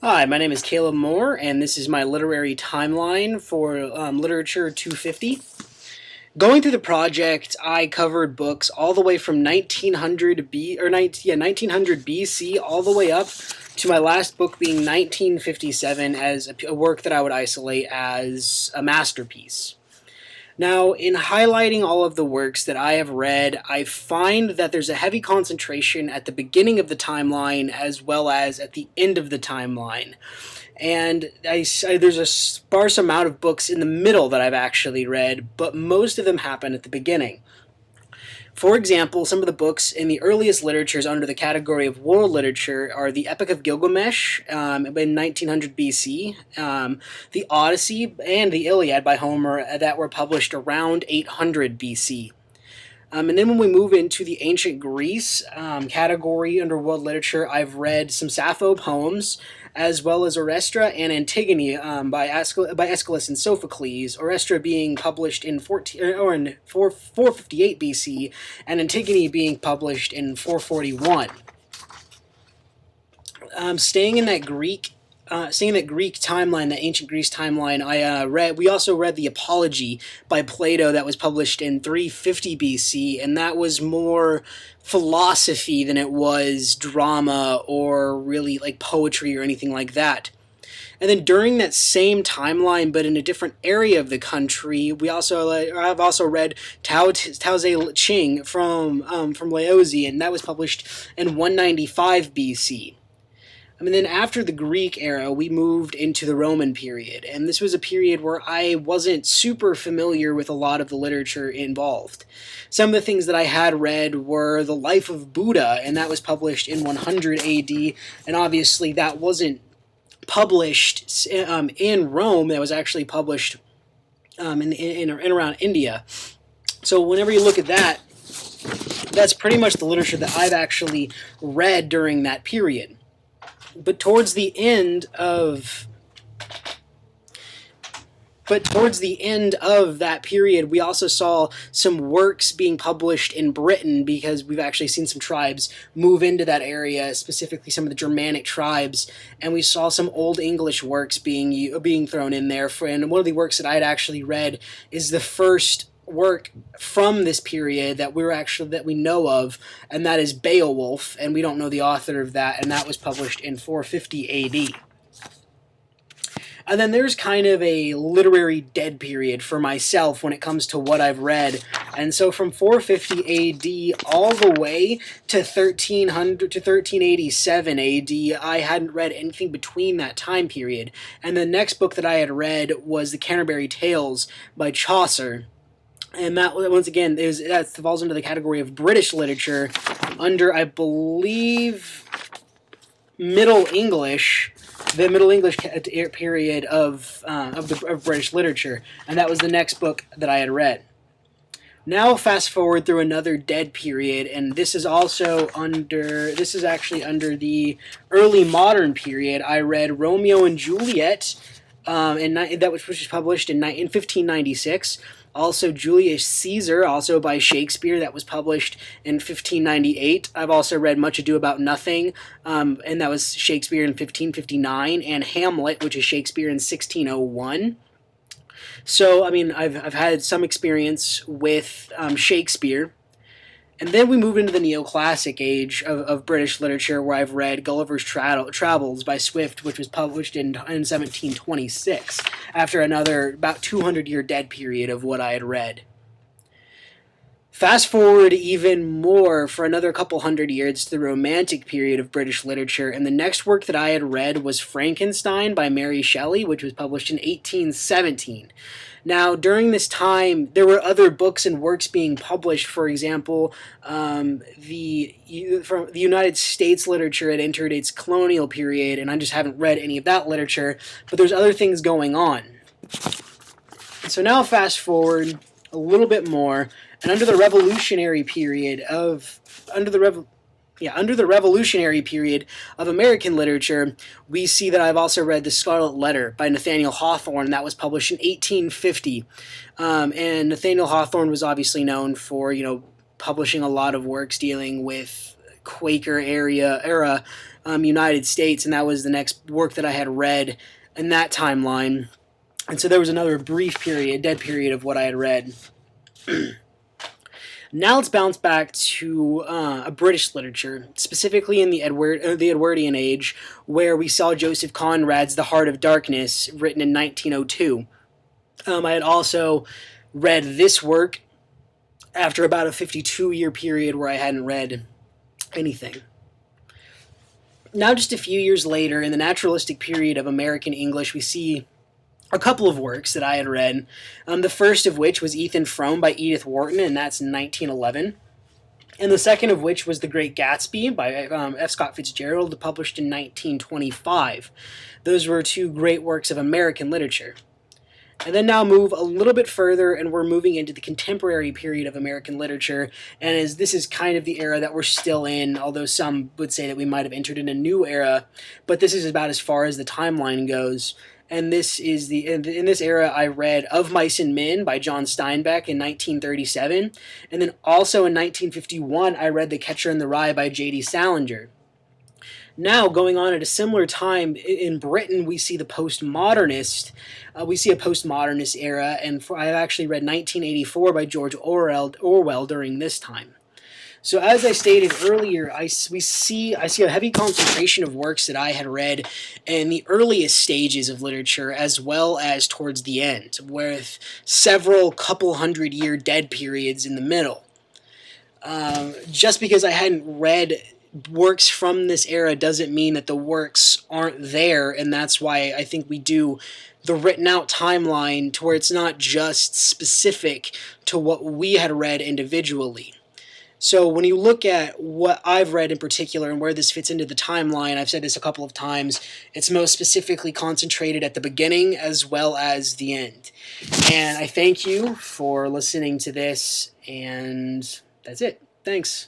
Hi, my name is Caleb Moore, and this is my literary timeline for Literature 250. Going through the project, I covered books all the way from 1900 BC all the way up to my last book being 1957 as a work that I would isolate as a masterpiece. Now, in highlighting all of the works that I have read, I find that there's a heavy concentration at the beginning of the timeline as well as at the end of the timeline. And there's a sparse amount of books in the middle that I've actually read, but most of them happen at the beginning. For example, some of the books in the earliest literatures under the category of world literature are the Epic of Gilgamesh in 1900 BC, the Odyssey, and the Iliad by Homer that were published around 800 BC. And then when we move into the ancient Greece category under world literature, I've read some Sappho poems, as well as Orestra and Antigone by Aeschylus and Sophocles. Orestra being published in 458 BC, and Antigone being published in 441. Staying in that Greek timeline, the ancient Greece timeline, we also read the Apology by Plato that was published in 350 BC, and that was more philosophy than it was drama or really like poetry or anything like that. And then during that same timeline, but in a different area of the country, I've also read Tao Te Ching from Laozi, and that was published in 195 BC. And then after the Greek era, we moved into the Roman period, and this was a period where I wasn't super familiar with a lot of the literature involved. Some of the things that I had read were The Life of Buddha, and that was published in 100 AD, and obviously that wasn't published in Rome. That was actually published in around India. So whenever you look at that, that's pretty much the literature that I've actually read during that period. But towards the end of that period, we also saw some works being published in Britain because we've actually seen some tribes move into that area, specifically some of the Germanic tribes, and we saw some Old English works being thrown in there. And one of the works that I had actually read is the first work from this period that we know of, and that is Beowulf, and we don't know the author of that, and that was published in 450 AD. And then there's kind of a literary dead period for myself when it comes to what I've read. And so from 450 AD all the way to 1300 to 1387 AD, I hadn't read anything between that time period. And the next book that I had read was The Canterbury Tales by Chaucer. And that, once again, that falls under the category of British literature under, I believe, Middle English, the Middle English period of British literature. And that was the next book that I had read. Now fast forward through another dead period, and this is actually under the early modern period. I read Romeo and Juliet, which was published in 1596. Also, Julius Caesar, also by Shakespeare, that was published in 1598. I've also read Much Ado About Nothing, and that was Shakespeare in 1559, and Hamlet, which is Shakespeare in 1601. So, I mean, I've had some experience with Shakespeare. And then we move into the neoclassic age of British literature, where I've read Gulliver's Travels by Swift, which was published in 1726, after another about 200-year dead period of what I had read. Fast forward even more for another couple hundred years to the Romantic period of British literature, and the next work that I had read was Frankenstein by Mary Shelley, which was published in 1817. Now, during this time, there were other books and works being published. For example, the United States literature had entered its colonial period, and I just haven't read any of that literature, but there's other things going on. So now fast forward a little bit more, and under the Revolutionary period of American literature, we see that I've also read The Scarlet Letter by Nathaniel Hawthorne. That was published in 1850. And Nathaniel Hawthorne was obviously known for, publishing a lot of works dealing with Quaker era United States, and that was the next work that I had read in that timeline. And so there was another brief period, dead period of what I had read. Now let's bounce back to a British literature, specifically in the Edwardian age, where we saw Joseph Conrad's The Heart of Darkness, written in 1902. I had also read this work after about a 52-year period where I hadn't read anything. Now, just a few years later, in the naturalistic period of American English, we see a couple of works that I had read. The first of which was Ethan Frome by Edith Wharton, and that's in 1911. And the second of which was The Great Gatsby by F. Scott Fitzgerald, published in 1925. Those were two great works of American literature. And then now move a little bit further, and we're moving into the contemporary period of American literature, and this is kind of the era that we're still in, although some would say that we might have entered in a new era, but this is about as far as the timeline goes. And this is in this era I read Of Mice and Men by John Steinbeck in 1937, and then also in 1951 I read The Catcher in the Rye by J.D. Salinger. Now, going on at a similar time in Britain, we see the postmodernist. We see a postmodernist era, and I've actually read 1984 by George Orwell during this time. So, as I stated earlier, I see a heavy concentration of works that I had read in the earliest stages of literature, as well as towards the end, with several couple hundred-year dead periods in the middle. Just because I hadn't read works from this era doesn't mean that the works aren't there, and that's why I think we do the written out timeline to where it's not just specific to what we had read individually. So when you look at what I've read in particular and where this fits into the timeline, I've said this a couple of times, it's most specifically concentrated at the beginning as well as the end. And I thank you for listening to this, and that's it. Thanks.